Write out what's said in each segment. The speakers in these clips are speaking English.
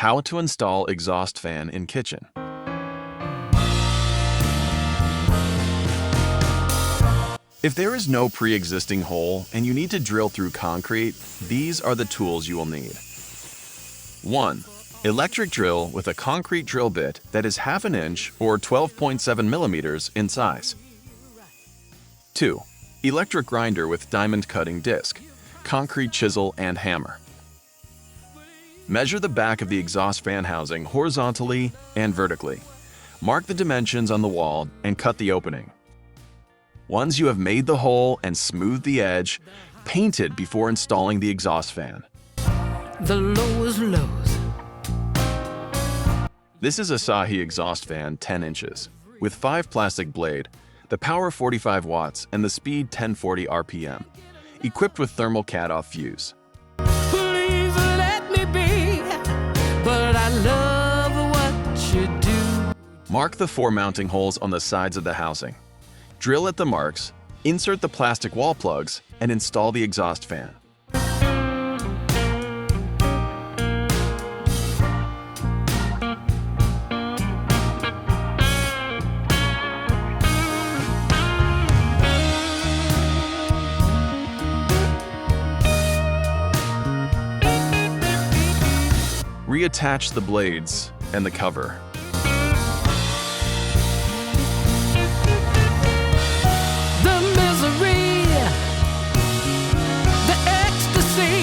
How to install exhaust fan in kitchen. If there is no pre-existing hole and you need to drill through concrete, these are the tools you will need. 1. Electric drill with a concrete drill bit that is 1/2 inch or 12.7 millimeters in size. 2. Electric grinder with diamond cutting disc, concrete chisel and hammer. Measure the back of the exhaust fan housing horizontally and vertically. Mark the dimensions on the wall and cut the opening. Once you have made the hole and smoothed the edge, paint it before installing the exhaust fan. The lowest lows. This is a Asahi exhaust fan 10 inches, with 5 plastic blade, the power 45 watts and the speed 1040 RPM, equipped with thermal cut-off fuse. Please let me be, but I love what you do. Mark the 4 mounting holes on the sides of the housing. Drill at the marks, insert the plastic wall plugs, and install the exhaust fan. Reattach the blades and the cover. The misery, the ecstasy,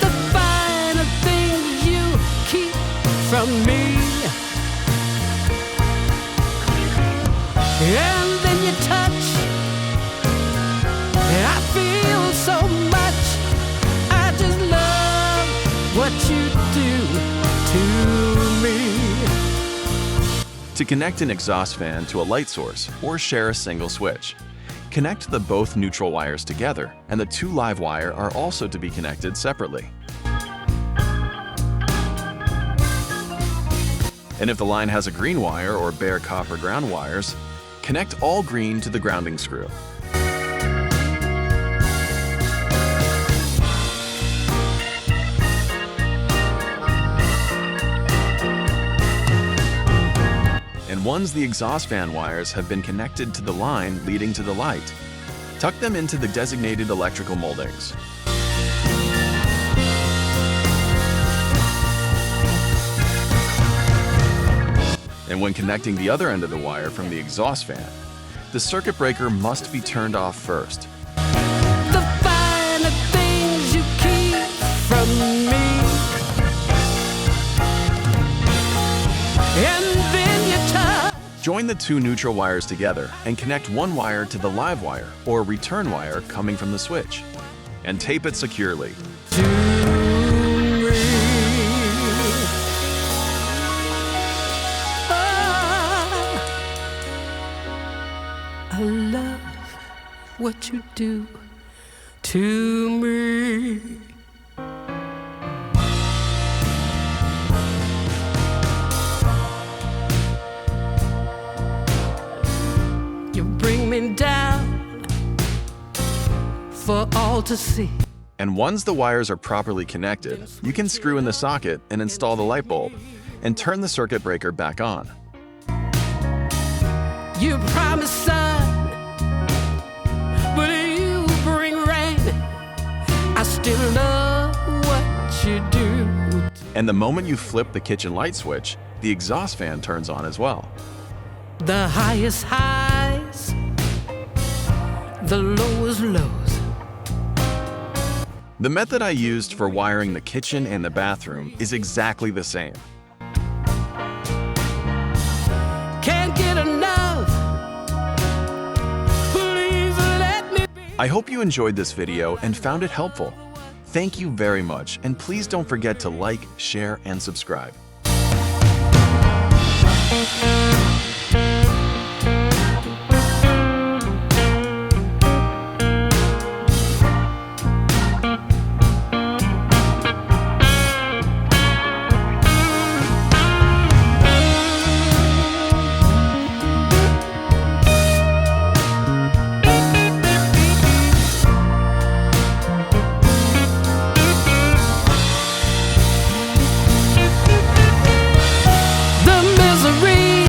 the finer things you keep from me. And then you touch, and I feel so much. I just love what you do to me. To connect an exhaust fan to a light source or share a single switch, connect the both neutral wires together, and the 2 live wire are also to be connected separately. And if the line has a green wire or bare copper ground wires, connect all green to the grounding screw. And once the exhaust fan wires have been connected to the line leading to the light, tuck them into the designated electrical moldings. And when connecting the other end of the wire from the exhaust fan, the circuit breaker must be turned off first. The finer things you keep from me. And then you touch. Join the 2 neutral wires together and connect 1 wire to the live wire or return wire coming from the switch, and tape it securely. To me. I love what you do to me. You bring me down for all to see. And once the wires are properly connected, you can screw in the socket and install the light bulb, and turn the circuit breaker back on. You promise sun, but you bring rain. I still love what you do. And the moment you flip the kitchen light switch, the exhaust fan turns on as well. The highest highs, the lowest lows. The method I used for wiring the kitchen and the bathroom is exactly the same. Can't get enough. Please let me be. I hope you enjoyed this video and found it helpful. Thank you very much, and please don't forget to like, share, and subscribe.